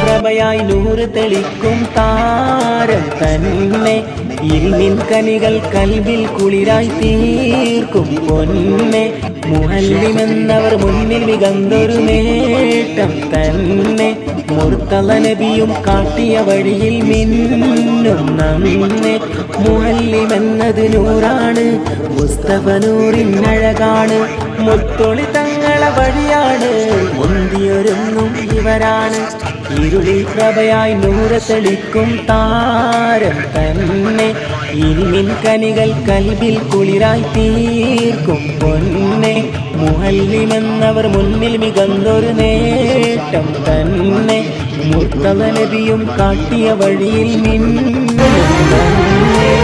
പ്രഭയായി നൂറ് തെളിക്കും താരം തന്നെ ഇൽമിൻ കനികൾ കൽബിൽ കുളിരായി തീർക്കും പൊന്നെ മുഅല്ലിമെന്നവർ മുന്നിൽ മികന്തൊരു നേട്ടം തന്നെ മുർത്തള നബിയും കാട്ടിയ വഴിയിൽ മിന്നും നമ്മെ മുഅല്ലിമെന്നത് നൂറാണ് മുസ്തഫ നൂറിൻ അഴകാണ് മുത്തൊളി തങ്ങളെ വഴിയാണ് മുന്തിയൊരുങ്ങും ഇവരാണ് ഇരുളിൽ പ്രഭയായി നൂറ് തെളിക്കും താരം തന്നെ ഇൽമിൻ കനികൾ കൽബിൽ കുളിരായി തീർക്കും പൊന്നെ മുഅല്ലിമെന്നവർ മുന്നിൽ മികന്തൊരു നേട്ടം തന്നെ മുർത്തള നബിയും കാട്ടിയ വഴിയിൽ മിന്നും തന്നെ.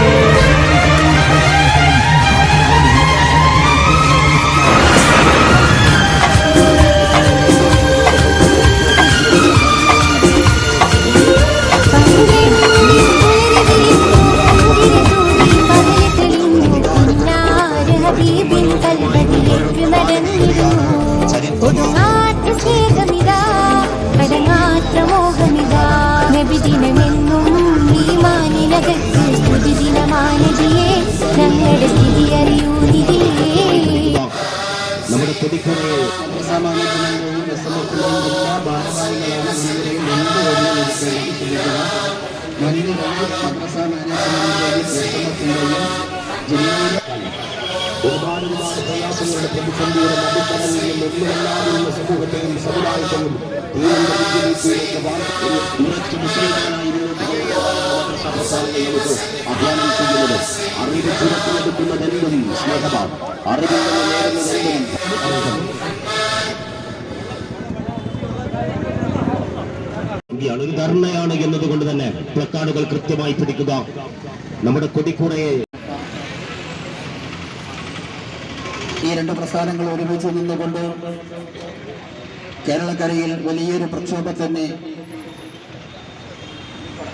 നമ്മുടെ കൊടിക്കരയെ സമാനത്തിനെയും വിശ്രമത്തിലെയും എല്ലാ ഭാരവാഹികളാണ് ഒരുപാട് പ്രയാസങ്ങളുടെ പ്രതിസന്ധിയുടെ മധ്യക്കടലിലും ഒന്നുമല്ലാതെയുള്ള സമൂഹത്തെയും സമുദായത്തെയും ഉറച്ചു മുസ്ലിങ്ങളായി അധ്വാനം ചെയ്യുന്നത് അറിവ് ചുരത്തിലെടുക്കുന്നതെന്തും സ്നേഹമാണ് അറിവിൽ നിന്ന് നേടുന്നതെന്തും ഒരു ധർണയാണ് എന്നതുകൊണ്ട് തന്നെ പ്ലക്കാർഡുകൾ കൃത്യമായി പിടിക്കുക. നമ്മുടെ കൊടിക്കൂടയെ ഈ രണ്ട് പ്രസ്ഥാനങ്ങൾ ഒരുമിച്ച് നിന്നുകൊണ്ട് കേരളക്കരയിൽ വലിയൊരു പ്രക്ഷോഭത്തിന്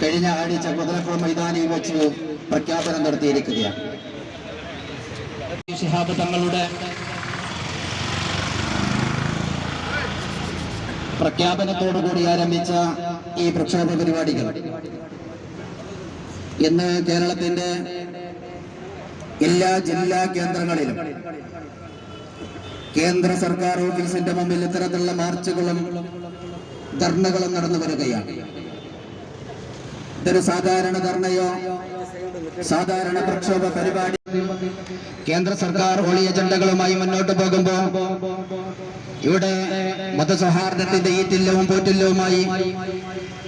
കഴിഞ്ഞ ആഴ്ച മുതലക്കുളം മൈതാനിയിൽ വെച്ച് പ്രഖ്യാപനം നടത്തിയിരിക്കുകയാണ്. ശിഹാബ് തങ്ങളുടെ പ്രഖ്യാപനത്തോടുകൂടി ആരംഭിച്ച ഈ പ്രക്ഷോഭ പരിപാടികൾ ഇന്ന് കേരളത്തിന്റെ എല്ലാ ജില്ലാ കേന്ദ്രങ്ങളിലും കേന്ദ്ര സർക്കാർ ഓഫീസിന്റെ മുമ്പിൽ ഇത്തരത്തിലുള്ള മാർച്ചുകളും ധർണകളും നടന്നു വരികയാണ്. ഇതൊരു സാധാരണ ധർണയോ സാധാരണ പ്രക്ഷോഭ പരിപാടി കേന്ദ്ര സർക്കാർ ഹോളി അജണ്ടകളുമായി മുന്നോട്ട് പോകുമ്പോൾ ഇവിടെ മതസൗഹാർദ്ദത്തിന്റെ ഈറ്റില്ലവും പോറ്റില്ലവുമായി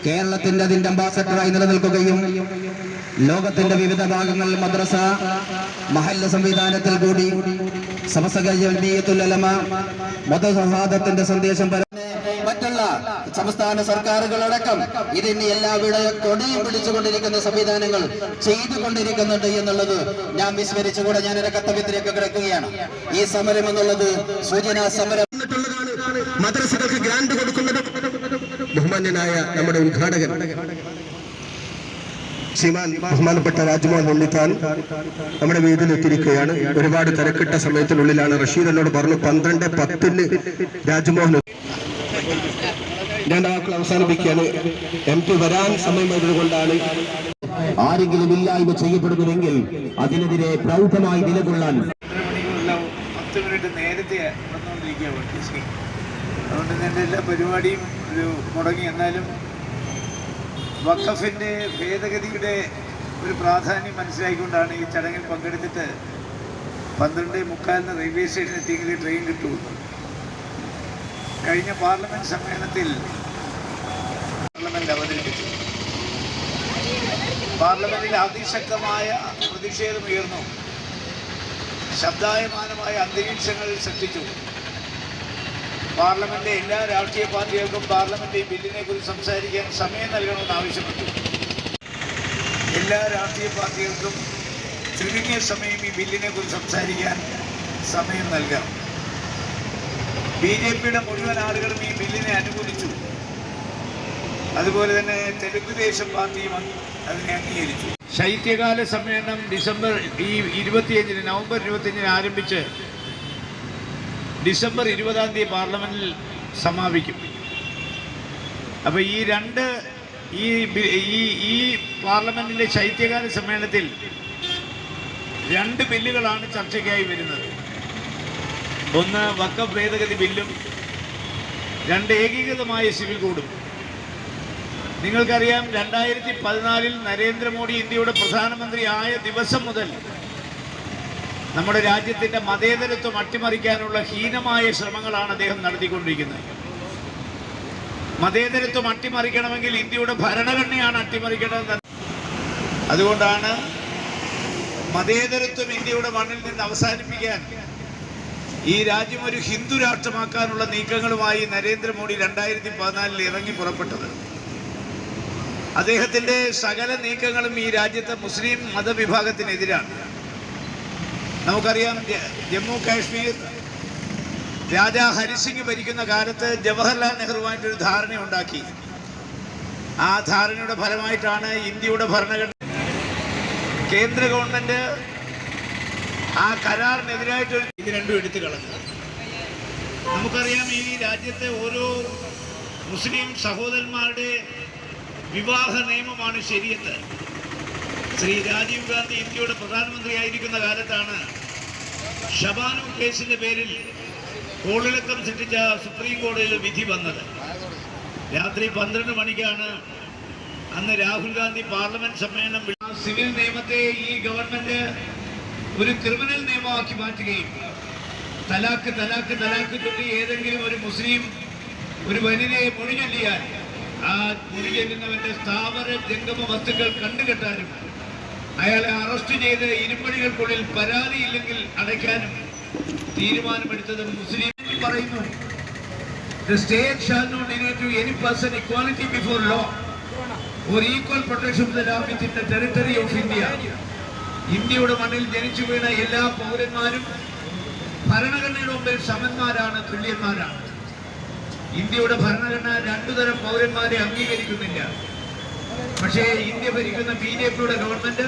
കേരളത്തിന്റെ അതിന്റെ അംബാസഡറായി നിലനിൽക്കുകയും ലോകത്തിന്റെ വിവിധ ഭാഗങ്ങളിൽ മദ്രസ മഹല്ല സംവിധാനത്തിൽ കൂടി സമസ്ത ജംഇയ്യത്തുൽ ഉലമ മതസൗഹാർദ്ദത്തിന്റെ സന്ദേശം മറ്റുള്ള സംസ്ഥാന സർക്കാരുകളടക്കം ഇതിന് എല്ലാവിധ കൊടിയും പിടിച്ചുകൊണ്ടിരിക്കുന്ന സംവിധാനങ്ങൾ ചെയ്തുകൊണ്ടിരിക്കുന്നുണ്ട് എന്നുള്ളത് ഞാൻ വിസ്മരിച്ചുകൂടെ ഞാനൊരു കർത്തവ്യത്തിലേക്ക് കിടക്കുകയാണ്. ഈ സമരം എന്നുള്ളത് സൂചനാ സമരം. മദ്രസകൾക്ക് ഗ്രാന്റ് കൊടുക്കുന്നത് ബഹുമാന്യനായ നമ്മുടെ ഉദ്ഘാടകൻ ശ്രീമാൻ ബഹുമാനപ്പെട്ട രാജ്മോഹൻ ഉണ്ണിത്താൻ നമ്മുടെ വേദിയിൽ എത്തിയിരിക്കുകയാണ്. ഒരുപാട് തിരക്കിട്ട സമയത്തിനുള്ളിലാണ്. റഷീദ് എന്നോട് പറഞ്ഞു 12:10 രാജ്മോഹൻ. ഞാൻ വാക്കുകൾ അവസാനിപ്പിക്കുകയാണ്. MP വരാൻ സമയമായതുകൊണ്ടാണ്. ആരെങ്കിലും ഇല്ലായ്മ ചെയ്യപ്പെടുന്നുവെങ്കിൽ അതിനെതിരെ പ്രൗഢമായി നിലകൊള്ളാൻ 10 മിനിറ്റ് നേരത്തെ വന്നുകൊണ്ടിരിക്കുകയാണ്. അതുകൊണ്ട് തന്നെ എല്ലാ പരിപാടിയും ഒരു മുടങ്ങി. എന്നാലും വഖഫിൻ്റെ ഭേദഗതിയുടെ ഒരു പ്രാധാന്യം മനസ്സിലാക്കിക്കൊണ്ടാണ് ഈ ചടങ്ങിൽ പങ്കെടുത്തിട്ട് 12:45 റെയിൽവേ സ്റ്റേഷനിൽ എത്തിയെങ്കിൽ ട്രെയിൻ കിട്ടുള്ളൂ. കഴിഞ്ഞ പാർലമെന്റ് സമ്മേളനത്തിൽ പാർലമെന്റ് അവതരിപ്പിച്ചു. പാർലമെന്റിൽ അതിശക്തമായ പ്രതിഷേധമുയർന്നു. ശബ്ദായമാനമായ അന്തരീക്ഷങ്ങൾ സൃഷ്ടിച്ചു. പാർലമെന്റിലെ എല്ലാ രാഷ്ട്രീയ പാർട്ടികൾക്കും പാർലമെന്റ് ഈ ബില്ലിനെ കുറിച്ച് സംസാരിക്കാൻ സമയം നൽകണമെന്ന് ആവശ്യപ്പെട്ടു. എല്ലാ രാഷ്ട്രീയ പാർട്ടികൾക്കും ചുരുങ്ങിയ സമയം ഈ ബില്ലിനെ കുറിച്ച് സംസാരിക്കാൻ സമയം നൽകാം. BJPയുടെ മുഴുവൻ ആളുകളും ഈ ബില്ലിനെ അനുകൂലിച്ചു. അതുപോലെ തന്നെ തെലുങ്ക് ദേശം പാർട്ടിയും അതിനെ അംഗീകരിച്ചു. ശൈത്യകാല സമ്മേളനം നവംബർ 25 ആരംഭിച്ച് ഡിസംബർ 20 പാർലമെന്റിൽ സമാപിക്കും. അപ്പോൾ ഈ പാർലമെന്റിന്റെ ശൈത്യകാല സമ്മേളനത്തിൽ 2 ബില്ലുകളാണ് ചർച്ചയ്ക്കായി വരുന്നത്. ഒന്ന് വഖഫ് ഭേദഗതി ബില്ലും 2 ഏകീകൃതമായ സിവിൽ കോഡും. നിങ്ങൾക്കറിയാം, 2014 നരേന്ദ്രമോദി ഇന്ത്യയുടെ പ്രധാനമന്ത്രി ആയ ദിവസം മുതൽ നമ്മുടെ രാജ്യത്തിൻ്റെ മതേതരത്വം അട്ടിമറിക്കാനുള്ള ഹീനമായ ശ്രമങ്ങളാണ് അദ്ദേഹം നടത്തിക്കൊണ്ടിരിക്കുന്നത്. മതേതരത്വം അട്ടിമറിക്കണമെങ്കിൽ ഇന്ത്യയുടെ ഭരണഘടനയാണ് അട്ടിമറിക്കേണ്ടത്. അതുകൊണ്ടാണ് മതേതരത്വം ഇന്ത്യയുടെ മണ്ണിൽ നിന്ന് അവസാനിപ്പിക്കാൻ ഈ രാജ്യം ഒരു ഹിന്ദു രാഷ്ട്രമാക്കാനുള്ള നീക്കങ്ങളുമായി നരേന്ദ്രമോദി 2014 ഇറങ്ങി പുറപ്പെട്ടത്. അദ്ദേഹത്തിൻ്റെ സകല നീക്കങ്ങളും ഈ രാജ്യത്തെ മുസ്ലിം മതവിഭാഗത്തിനെതിരാണ്. നമുക്കറിയാം, ജമ്മു കാശ്മീർ രാജാ ഹരിസിംഗ് ഭരിക്കുന്ന കാലത്ത് ജവഹർലാൽ നെഹ്റുവായിട്ടൊരു ധാരണയുണ്ടാക്കി. ആ ധാരണയുടെ ഫലമായിട്ടാണ് ഇന്ത്യയുടെ ഭരണഘടന കേന്ദ്ര ഗവൺമെൻറ് ആ കരാറിനെതിരായിട്ട് ഇത് രണ്ടും എടുത്തു കളഞ്ഞു. നമുക്കറിയാം, ഈ രാജ്യത്തെ ഓരോ മുസ്ലിം സഹോദരന്മാരുടെ വിവാഹ നിയമമാണ് ശരിയത്ത്. ശ്രീ രാജീവ് ഗാന്ധി ഇന്ത്യയുടെ പ്രധാനമന്ത്രിയായിരിക്കുന്ന കാലത്താണ് ഷബാനു കേസിൻ്റെ പേരിൽ കോളിളക്കം സൃഷ്ടിച്ച സുപ്രീം കോടതിയിൽ വിധി വന്നത്. രാത്രി 12 മണിക്കാണ് അന്ന് രാഹുൽ ഗാന്ധി പാർലമെന്റ് സമ്മേളനം സിവിൽ നിയമത്തെ ഈ ഗവൺമെന്റ് ഒരു ക്രിമിനൽ നിയമമാക്കി മാറ്റുകയും തലാക്ക് തലാക്ക് തലാക്ക് ചൊല്ലി ഏതെങ്കിലും ഒരു മുസ്ലിം ഒരു വനിതയെ മൊഴി ചൊല്ലിയാൽ ആ മൊഴി ചൊല്ലുന്നവന്റെ സ്ഥാവര ജംഗമ വസ്തുക്കൾ കണ്ടുകെട്ടാനും അയാളെ അറസ്റ്റ് ചെയ്ത് ഇരുമ്പടികൾക്കുള്ളിൽ പരാതിയില്ലെങ്കിൽ അടയ്ക്കാനും തീരുമാനമെടുത്തത് മുസ്ലിം പറയുന്നു. The state shall not deny to any person equality before law or equal protection of the law within the territory of India. ഇന്ത്യയുടെ മണ്ണിൽ ജനിച്ചു വീണ എല്ലാ പൗരന്മാരും ഭരണഘടനയുടെ മുമ്പിൽ സമന്മാരാണ്, തുല്യന്മാരാണ്. ഇന്ത്യയുടെ ഭരണഘടന 2 തരം പൗരന്മാരെ അംഗീകരിക്കുന്നില്ല. പക്ഷേ ഇന്ത്യ ഭരിക്കുന്ന BJPയുടെ ഗവൺമെന്റ്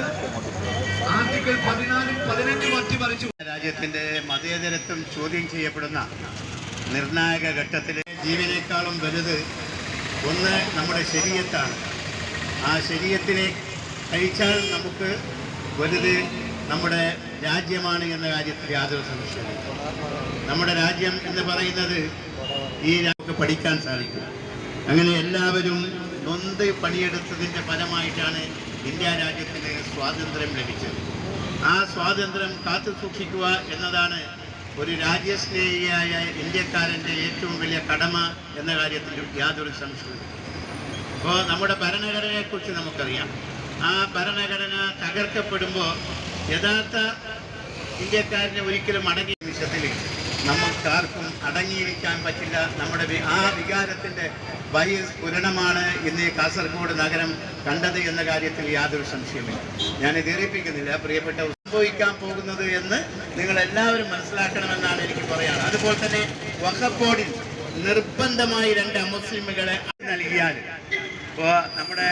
ആർട്ടിക്കിൾ 14 15 അട്ടിമറിച്ചു. രാജ്യത്തിന്റെ മതേതരത്വം ചോദ്യം ചെയ്യപ്പെടുന്ന നിർണായക ഘട്ടത്തിലെ ജീവനേക്കാളും വലുത് ഒന്ന് നമ്മുടെ ശരീഅത്താണ്. ആ ശരീഅത്തിനെ കഴിച്ചാൽ നമുക്ക് വലുത് നമ്മുടെ രാജ്യമാണ് എന്ന കാര്യത്തിൽ യാതൊരു സംശയമില്ല. നമ്മുടെ രാജ്യം എന്ന് പറയുന്നത് ഈ നമുക്ക് പഠിക്കാൻ സാധിക്കും. അങ്ങനെ എല്ലാവരും നൊന്ത് പണിയെടുത്തതിൻ്റെ ഫലമായിട്ടാണ് ഇന്ത്യ രാജ്യത്തിന് സ്വാതന്ത്ര്യം ലഭിച്ചത്. ആ സ്വാതന്ത്ര്യം കാത്തു സൂക്ഷിക്കുക എന്നതാണ് ഒരു രാജ്യസ്നേഹിയായ ഇന്ത്യക്കാരൻ്റെ ഏറ്റവും വലിയ കടമ എന്ന കാര്യത്തിൽ യാതൊരു സംശയവും. അപ്പോൾ നമ്മുടെ ഭരണഘടനയെക്കുറിച്ച് നമുക്കറിയാം. ആ ഭരണഘടന തകർക്കപ്പെടുമ്പോൾ യഥാർത്ഥ ഇന്ത്യക്കാരനെ ഒരിക്കലും അടങ്ങിയ നിമിഷത്തിൽ നമുക്കാർക്കും അടങ്ങിയിരിക്കാൻ പറ്റില്ല. നമ്മുടെ ആ വികാരത്തിൻ്റെ ബഹിസ്ഫുരണമാണ് ഇന്ന് കാസർഗോഡ് നഗരം കണ്ടത് എന്ന കാര്യത്തിൽ യാതൊരു സംശയമില്ല. ഞാൻ ദീർഘിപ്പിക്കുന്നില്ല. പ്രിയപ്പെട്ട സംഭവിക്കാൻ പോകുന്നത് എന്ന് നിങ്ങൾ എല്ലാവരും മനസ്സിലാക്കണമെന്നാണ് എനിക്ക് പറയാനുള്ളത്. അതുപോലെ തന്നെ വഖഫ് ബോർഡിൽ നിർബന്ധമായി 2 അമുസ്ലിമുകളെ നൽകിയാൽ ഇപ്പോൾ നമ്മുടെ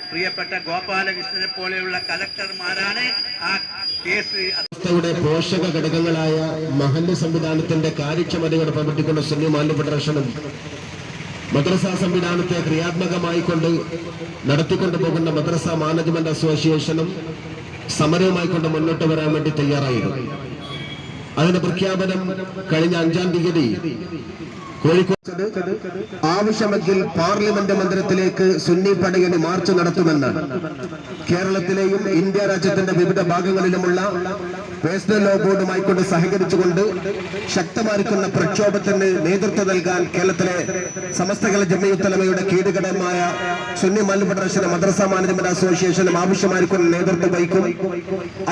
പ്രിയപ്പെട്ട ഗോപാലകൃഷ്ണനെ പോലെയുള്ള കലക്ടർമാരാണ് ആ കേസ് പോഷക ഘടകങ്ങളായ മഹല്ല് സംവിധാനത്തിന്റെ കാര്യക്ഷമതയോടെ പ്രവർത്തിക്കുന്ന സുന്നി മാലിന്യ ഫെഡറേഷനും മദ്രസ സംവിധാനത്തെ ക്രിയാത്മകമായിക്കൊണ്ട് നടത്തിക്കൊണ്ടു പോകുന്ന മദ്രസ മാനേജ്മെന്റ് അസോസിയേഷനും സമരവുമായിക്കൊണ്ട് മുന്നോട്ട് വരാൻ വേണ്ടി തയ്യാറായിരുന്നു. അതിന്റെ പ്രഖ്യാപനം കഴിഞ്ഞ 5-ാം തീയതി കോഴിക്കോട് ആവശ്യമെങ്കിൽ പാർലമെന്റ് മന്ദിരത്തിലേക്ക് സുന്നി പടയണി മാർച്ച് നടത്തുമെന്നാണ്. കേരളത്തിലെയും ഇന്ത്യ രാജ്യത്തിന്റെ വിവിധ ഭാഗങ്ങളിലുമുള്ള പേഴ്സണൽ ലോ ബോർഡുമായിക്കൊണ്ട് സഹകരിച്ചുകൊണ്ട് ശക്തമായിരിക്കുന്ന പ്രക്ഷോഭത്തിന് നേതൃത്വം നൽകാൻ കേരളത്തിലെ സമസ്ത കേരള ജംഇയ്യത്തുൽ ഉലമയുടെ കീഴുഘടകമായ സുന്നി മാലിന്യ ഫെഡറേഷനും മദ്രസ മാനേജ്മെന്റ് അസോസിയേഷനും ആവശ്യമായിരിക്കുന്ന നേതൃത്വം വഹിക്കും.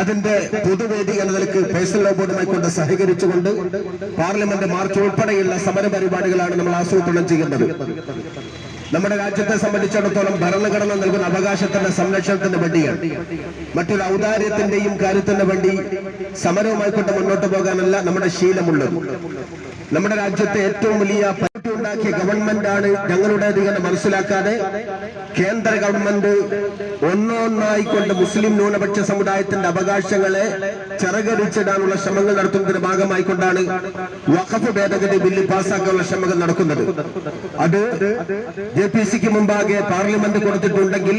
അതിന്റെ പൊതുവേദി എന്ന നിലയ്ക്ക് പേഴ്സണൽ ലോ ബോർഡുമായിക്കൊണ്ട് സഹകരിച്ചുകൊണ്ട് പാർലമെന്റ് മാർച്ച് ഉൾപ്പെടെയുള്ള സമര പരിപാടികളാണ് നമ്മൾ ആസൂത്രണം ചെയ്യേണ്ടത്. നമ്മുടെ രാജ്യത്തെ സംബന്ധിച്ചിടത്തോളം ഭരണഘടന നൽകുന്ന അവകാശത്തിന്റെ സംരക്ഷണത്തിന് വേണ്ടിയാണ്, മറ്റൊരു ഔദാര്യത്തിന്റെയും കാര്യത്തിന് വേണ്ടി സമരവുമായിക്കൊണ്ട് മുന്നോട്ട് പോകാനല്ല നമ്മുടെ ശീലമുള്ളത്. നമ്മുടെ രാജ്യത്തെ ഏറ്റവും വലിയ ഉണ്ടാക്കിയ ഗവൺമെന്റാണ് ഞങ്ങളുടേത് എന്ന് മനസ്സിലാക്കാതെ കേന്ദ്ര ഗവൺമെന്റ് ഒന്നൊന്നായിക്കൊണ്ട് മുസ്ലിം ന്യൂനപക്ഷ സമുദായത്തിന്റെ അവകാശങ്ങളെ ചിറകരിച്ചിടാനുള്ള ശ്രമങ്ങൾ നടത്തുന്നതിന്റെ ഭാഗമായിക്കൊണ്ടാണ് വഖഫ് ഭേദഗതി ബില്ല് പാസ്സാക്കാനുള്ള ശ്രമങ്ങൾ നടക്കുന്നത്. അത് JPC-ക്ക് മുമ്പാകെ പാർലമെന്റ് കൊടുത്തിട്ടുണ്ടെങ്കിൽ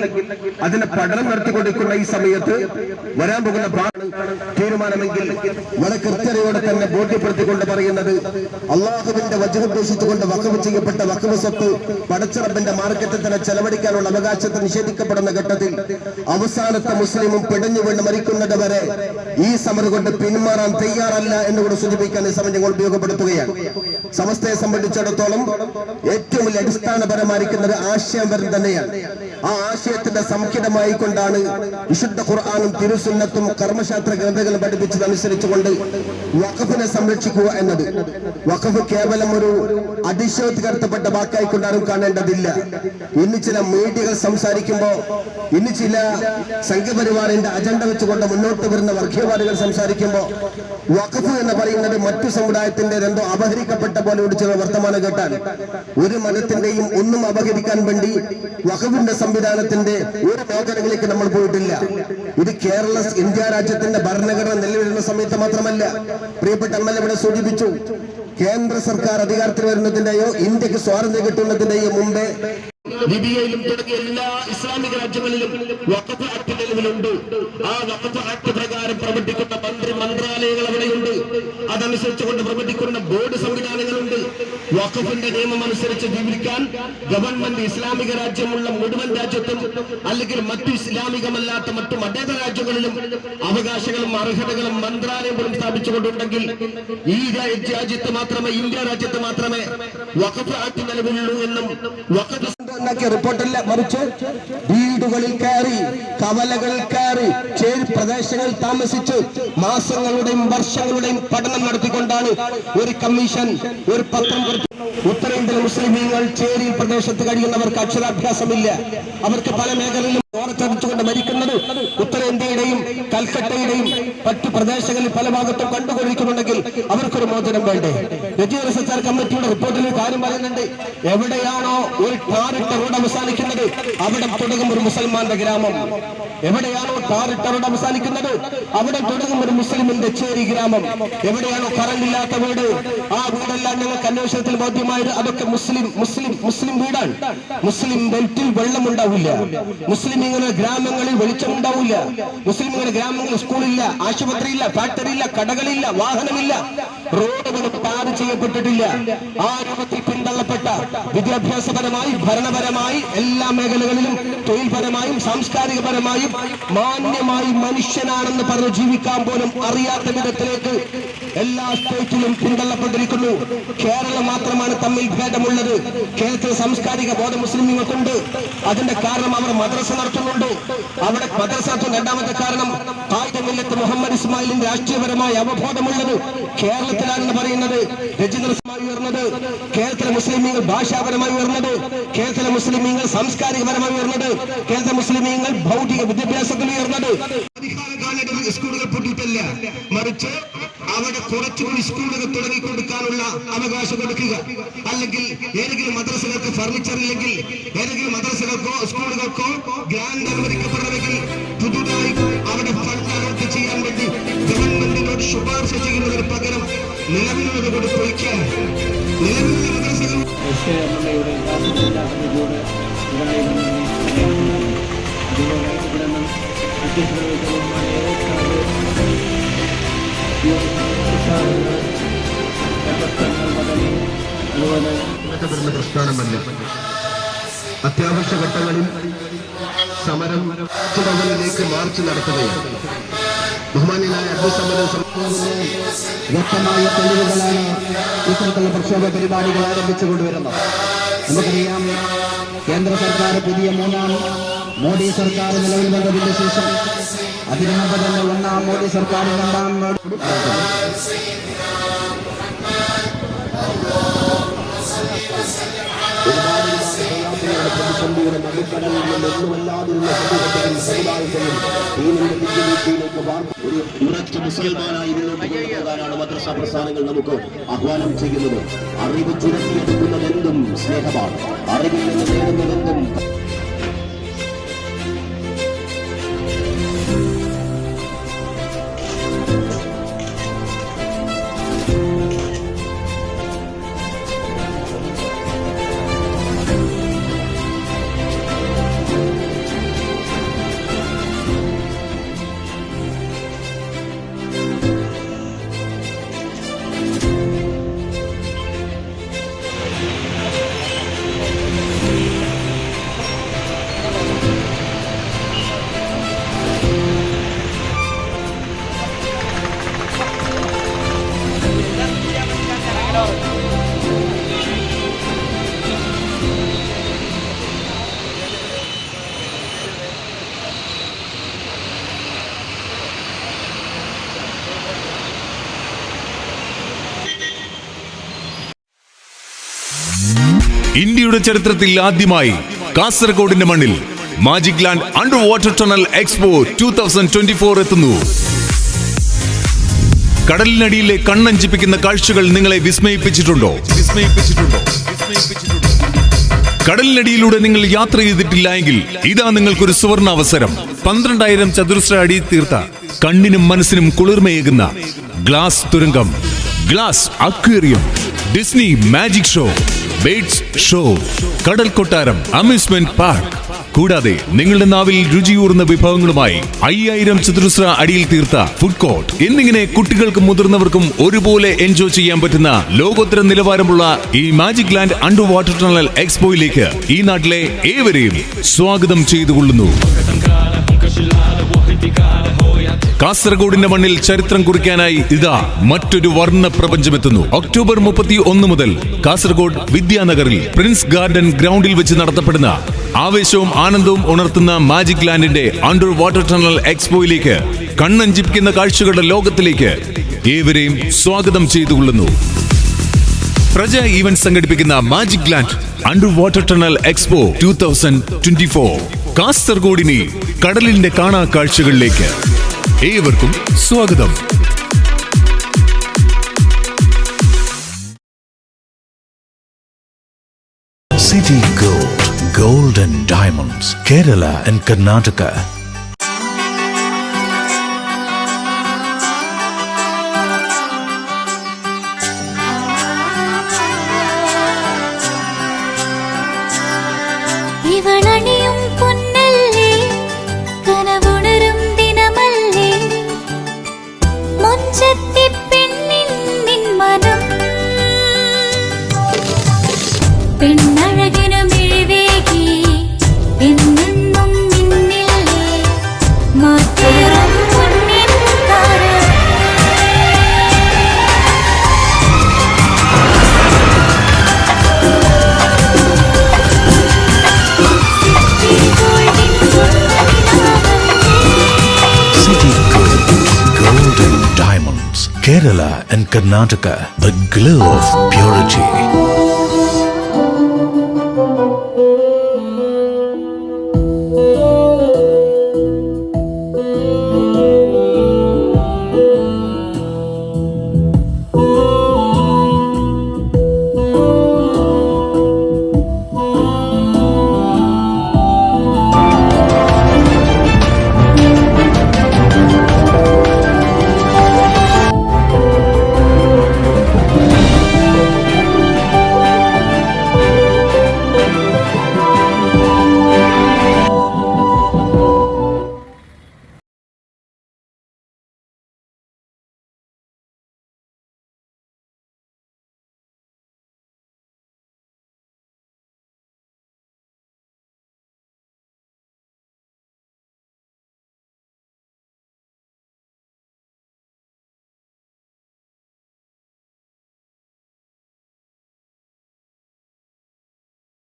അതിനെ പഠനം നടത്തിക്കൊണ്ടിരിക്കുന്ന ഈ സമയത്ത് വരാൻ പോകുന്ന തീരുമാനമെങ്കിൽ വളരെ കൃത്യതയോടെ തന്നെ ബോധ്യപ്പെടുത്തിക്കൊണ്ട് പറയുന്നത് അള്ളാഹുവിന്റെ വജ്ഹ് ഉദ്ദേശിച്ചുകൊണ്ട് വഖഫ് ചെയ്യപ്പെട്ട വഖഫ് സ്വത്ത് പടച്ചിറപ്പിന്റെ മാർക്കറ്റിൽ തന്നെ ചെലവഴിക്കാനുള്ള അവകാശത്തെ നിഷേധിക്കപ്പെടുന്ന ഘട്ടത്തിൽ അവസാനത്തെ മുസ്ലിമും പിടഞ്ഞു വീണ് മരിക്കുന്നത് വരെ ഈ സമരം കൊണ്ട് പിന്മാറാൻ തയ്യാറല്ല എന്നുകൂടെ സൂചിപ്പിക്കാൻ ഈ സമയം ഞങ്ങൾ ഉപയോഗപ്പെടുത്തുകയാണ്. സമസ്തയെ സംബന്ധിച്ചിടത്തോളം ഏറ്റവും വലിയ അടിസ്ഥാനപരമായിരിക്കുന്ന ഒരു ആശയം വരും തന്നെയാണ്. ആ ആശയത്തിന്റെ സംഖ്യതമായി കൊണ്ടാണ് വിശുദ്ധ ഖുർആനും തിരുസുന്നത്തും കർമ്മശാസ്ത്ര ഗ്രന്ഥങ്ങളും പഠിപ്പിച്ചതനുസരിച്ചുകൊണ്ട് വഖഫിനെ സംരക്ഷിക്കുക എന്നത്. വഖഫ് കേവലം ഒരു അതിശയോക്തികർത്തപ്പെട്ട വാക്കായിക്കൊണ്ടാരും കാണേണ്ടതില്ല. ഇന്ന് ചില മീഡിയകൾ സംസാരിക്കുമ്പോൾ, ഇന്ന് ചില സംഘപരിവാറിന്റെ അജണ്ട വെച്ചുകൊണ്ട് മുന്നോട്ട് വരുന്ന വർഗീയവാദികൾ സംസാരിക്കുമ്പോൾ വഖഫ് എന്ന് പറയുന്നത് മറ്റു സമുദായത്തിന്റെ എന്തോ അപഹരിക്കപ്പെട്ട പോലെ ചില വർത്തമാനം കേട്ടാൽ ഒരു മതത്തിന്റെയും ഒന്നും അപഹരിക്കാൻ വേണ്ടി വഖഫിന്റെ സംവിധാനത്തിന്റെ ഒരു മേഖലകളിലേക്ക് നമ്മൾ പോയിട്ടില്ല. ഇത് ഇന്ത്യ രാജ്യത്തിന്റെ ഭരണഘടന നിലവിലുള്ള സമയത്ത് മാത്രമല്ല. പ്രിയപ്പെട്ട MLA ഇവിടെ സൂചിപ്പിച്ചു, കേന്ദ്ര സർക്കാർ അധികാരത്തിൽ വരുന്നതിന്റെയോ ഇന്ത്യക്ക് സ്വാതന്ത്ര്യം കിട്ടുന്നതിന്റെയോ മുമ്പേ ലിബിയയിലും തുടങ്ങിയ എല്ലാ ഇസ്ലാമിക രാജ്യങ്ങളിലും വഖഫ് ആക്ട് നിലവിലുണ്ട്. ആ വഖഫ് ആക്ട് പ്രകാരം പ്രവർത്തിക്കുന്ന മന്ത്രാലയങ്ങൾ അവിടെയുണ്ട്. അതനുസരിച്ചുകൊണ്ട് പ്രവർത്തിക്കുന്ന ബോർഡ് സംവിധാനങ്ങളുണ്ട്. വഖഫിന്റെ നിയമം അനുസരിച്ച് ജീവിക്കാൻ ഗവൺമെന്റ് ഇസ്ലാമിക രാജ്യമുള്ള മുഴുവൻ രാജ്യത്തും അല്ലെങ്കിൽ മറ്റു ഇസ്ലാമികമല്ലാത്ത മറ്റു മതേതര രാജ്യങ്ങളിലും അവകാശങ്ങളും അർഹതകളും മന്ത്രാലയം പോലും സ്ഥാപിച്ചുകൊണ്ടുണ്ടെങ്കിൽ ഈ രാജ്യത്ത് മാത്രമേ, ഇന്ത്യ രാജ്യത്ത് മാത്രമേ വഖഫ് ആക്ട് നിലവിലുള്ളൂ എന്നും വഖഫ് റിപ്പോർട്ടില്ല, മറിച്ച് വീടുകളിൽ കയറി, കവലകളിൽ കയറി, ചേരി പ്രദേശങ്ങളിൽ താമസിച്ച് മാസങ്ങളുടെയും വർഷങ്ങളുടെയും പഠനം നടത്തിക്കൊണ്ടാണ് ഒരു കമ്മീഷൻ ഒരു പത്രം ഉത്തരേന്ത്യൻ മുസ്ലിമീങ്ങൾ ചേരി പ്രദേശത്ത് കഴിയുന്നവർക്ക് അക്ഷരാഭ്യാസമില്ല. അവർക്ക് പല മേഖലയിലും ഓർച്ചടിച്ചുകൊണ്ട് മരിക്കുന്നത് ഉത്തരേന്ത്യയുടെയും കൽക്കട്ടയുടെയും മറ്റു പ്രദേശങ്ങളിൽ പല ഭാഗത്തും കണ്ടുകൊണ്ടിരിക്കുന്നുണ്ടെങ്കിൽ അവർക്കൊരു മോചനം വേണ്ടേ? രജിസ്റ്റർ സർക്കാർ കമ്മിറ്റിയുടെ റിപ്പോർട്ടിൽ കാര്യം പറയുന്നുണ്ട്. എവിടെയാണോ ഒരു ടാറിട്ട റോഡ് അവസാനിക്കുന്നത് അവിടെ തുടങ്ങും ഒരു മുസൽമാന്റെ ഗ്രാമം. എവിടെയാണോ ടാറിട്ട റോഡ് അവസാനിക്കുന്നത് അവിടെ തുടങ്ങും ഒരു മുസ്ലിമിന്റെ ചേരി ഗ്രാമം. എവിടെയാണോ കറണ്ട് ഇല്ലാത്ത വീട്, ആ വീടെല്ലാം ഞങ്ങൾക്ക് അന്വേഷണത്തിൽ ബോധ്യമായത് അതൊക്കെ മുസ്ലിം വീടാണ്. മുസ്ലിം ബെൽറ്റിൽ വെള്ളമുണ്ടാവില്ല. മുസ്ലിമിങ്ങളുടെ ഗ്രാമങ്ങളിൽ വെളിച്ചമുണ്ടാവില്ല. മുസ്ലിമിങ്ങളുടെ ഗ്രാമങ്ങളിൽ സ്കൂളില്ല, ആശുപത്രിയില്ല, ഫാക്ടറിയില്ല, കടകളില്ല, വാഹനമില്ല, റോഡുകൾ പാത ചെയ്യപ്പെട്ടിട്ടില്ല. ആ രൂപത്തിൽ പിന്തള്ളപ്പെട്ട വിദ്യാഭ്യാസപരമായി, ഭരണപരമായി, എല്ലാ മേഖലകളിലും തൊഴിൽപരമായും സാംസ്കാരികപരമായും മാന്യമായി മനുഷ്യനാണെന്ന് പറഞ്ഞ് ജീവിക്കാൻ പോലും അറിയാത്ത വിധത്തിലേക്ക് എല്ലാ സ്റ്റേറ്റിലും പിന്തള്ളപ്പെട്ടിരിക്കുന്നു. കേരളം മാത്രമാണ് തമ്മിൽ ഭേദമുള്ളത്. കേരളത്തിലെ സാംസ്കാരിക ബോധം മുസ്ലിമുകൾക്കുണ്ട്. അതിന്റെ കാരണം അവർ മദ്രസ നടത്തുന്നുണ്ട്. അവിടെ മദ്രസ നടത്തുന്ന രണ്ടാമത്തെ കാരണം മില്ലത്ത് മുഹമ്മദ് ഇസ്മായിലിന്റെ രാഷ്ട്രീയപരമായ അവബോധമുള്ളത് കേരളത്തിലാണെന്ന് പറയുന്നത് രചനപരമായി ഉയർന്നത്, കേരളത്തിലെ മുസ്ലിമീങ്ങൾ ഭാഷാപരമായി ഉയർന്നത്, കേരളത്തിലെ മുസ്ലിമീങ്ങൾ സാംസ്കാരികപരമായി ഉയർന്നത്, കേരളത്തിലെ മുസ്ലിമീങ്ങൾ ഭൗതിക വിദ്യാഭ്യാസത്തിൽ ഉയർന്നത്. സ്കൂളുകൾ പൊട്ടിയിട്ടല്ല, മറിച്ച് അവിടെ കുറച്ചുകൂടി സ്കൂളുകൾ തുടങ്ങിക്കൊടുക്കാനുള്ള അവകാശം കൊടുക്കുക. അല്ലെങ്കിൽ ഏതെങ്കിലും മദ്രസകൾക്ക് ഫർണിച്ചർ ഇല്ലെങ്കിൽ, ഏതെങ്കിലും മദ്രസകൾക്കോ സ്കൂളുകൾക്കോ ഗ്രാൻഡ് അനുവദിക്കപ്പെടണമെങ്കിൽ പുതുതായി അവിടെ ഫണ്ട് അലോട്ട് ചെയ്യാൻ വേണ്ടി ഗവൺമെന്റിനോട് ശുപാർശ ചെയ്യുന്നതിന് പകരം നിലവിലുള്ളത് കൊണ്ട് പൊളിക്കാൻ നിലവിലുള്ള മദ്രസകൾ പ്രസ്ഥാനമല്ല. അത്യാവശ്യ ഘട്ടങ്ങളിൽ സമരം ചുവലിലേക്ക് മാർച്ച് നടത്തുകയാണ്. ബഹുമാന്യനായ വ്യക്തമായ തെളിവുകളാണ് ഇത്തരത്തിലുള്ള പ്രക്ഷോഭ പരിപാടികൾ ആരംഭിച്ചുകൊണ്ടുവരുന്നത്. നമുക്കറിയാം, കേന്ദ്ര സർക്കാർ പുതിയ മൂന്നാം മോഡി സർക്കാർ നിലവിൽ വന്നതിന് ശേഷം അതിനു മുമ്പ് തന്നെ ഒന്നാം മോഡി സർക്കാർ രണ്ടാം പ്രതിസന്ധിയുടെ നടുക്കടലിൽ നിന്നൊന്നുമല്ലാതെയുള്ള സമൂഹത്തെയും സമുദായത്തെയും ഒരു ഉറച്ച മുസ്ലിമാനായി മുന്നോട്ട് കൊണ്ടുപോകാനാണ് മദ്രസ പ്രസ്ഥാനങ്ങൾ നമുക്ക് ആഹ്വാനം ചെയ്യുന്നത്. അറിവ് ചുരത്തിയെടുക്കുന്നതെന്തും സ്നേഹമാണ്. അറിവിൽ നിന്ന് നേടുന്നതെന്നും ഇന്ത്യയുടെ ചരിത്രത്തിൽ ആദ്യമായി കാസർഗോഡിന്റെ മണ്ണിൽ magic land under water tunnel expo 2024 എത്തുന്നു. കടലിനടിയിലെ കണ്ണഞ്ചിപ്പിക്കുന്ന കാഴ്ചകൾ നിങ്ങളെ വിസ്മയിപ്പിച്ചിട്ടുണ്ടോ? കടലിനടിയിലൂടെ നിങ്ങൾ യാത്ര ചെയ്തിട്ടില്ല എങ്കിൽ ഇതാ നിങ്ങൾക്കൊരു സുവർണ അവസരം. 12,000 ചതുരശ്ര അടി തീർത്ത കണ്ണിനും മനസ്സിനും കുളിർമയേകുന്ന ഗ്ലാസ് തുരങ്കം, glass aquarium, Disney magic show, birds show, കടൽ കൊട്ടാരം, അമ്യൂസ്മെന്റ് പാർക്ക്, കൂടാതെ നിങ്ങളുടെ നാവിൽ രുചിയൂർന്ന വിഭവങ്ങളുമായി 5,000 ചതുരശ്ര അടിയിൽ തീർത്ത ഫുഡ് കോർട്ട് എന്നിങ്ങനെ കുട്ടികൾക്കും മുതിർന്നവർക്കും ഒരുപോലെ എൻജോയ് ചെയ്യാൻ പറ്റുന്ന ലോകോത്തര നിലവാരമുള്ള ഈ magic land under water tunnel എക്സ്പോയിലേക്ക് ഈ നാട്ടിലെ ഏവരെയും സ്വാഗതം ചെയ്തുകൊള്ളുന്നു. കാസർഗോഡിന്റെ മണ്ണിൽ ചരിത്രം കുറിക്കാനായി ഇതാ മറ്റൊരു വർണ്ണ പ്രപഞ്ചമെത്തുന്നു. ഒക്ടോബർ 31 മുതൽ കാസർഗോഡ് വിദ്യാനഗറിൽ പ്രിൻസ് ഗാർഡൻ ഗ്രൗണ്ടിൽ വെച്ച് നടത്തപ്പെടുന്ന ആവേശവും ആനന്ദവും ഉണർത്തുന്ന മാജിക് ലാൻഡിന്റെ അണ്ടർ വാട്ടർ ടണൽ എക്സ്പോയിലേക്ക്, കണ്ണഞ്ചിപ്പിക്കുന്ന കാഴ്ചകളുടെ ലോകത്തിലേക്ക് ഏവരെയും സ്വാഗതം ചെയ്തുകൊള്ളുന്നു. പ്രജ ഈവന്റ് സംഘടിപ്പിക്കുന്ന magic land under water tunnel expo 2024 കാസർഗോഡിനെ കടലിന്റെ കാണാ കാഴ്ചകളിലേക്ക് ഏവർക്കും സ്വാഗതം. City Gold, Gold and Diamonds, Kerala and Karnataka. ഇവളണിയും പൊന്നല്ലേ, കനവുണരും ദിനമല്ലേ, മുഞ്ചത്തി പെണ്ണിൻ നിൻ മനം, പെണ്ണഴകിനു മിഴിവേകി എന്നെന്നും നിന്നില്ലേ, മാറ്റേറും പൊന്നിൻ താരം. City Gold, Gold and Diamonds, Kerala and Karnataka, the glow of purity.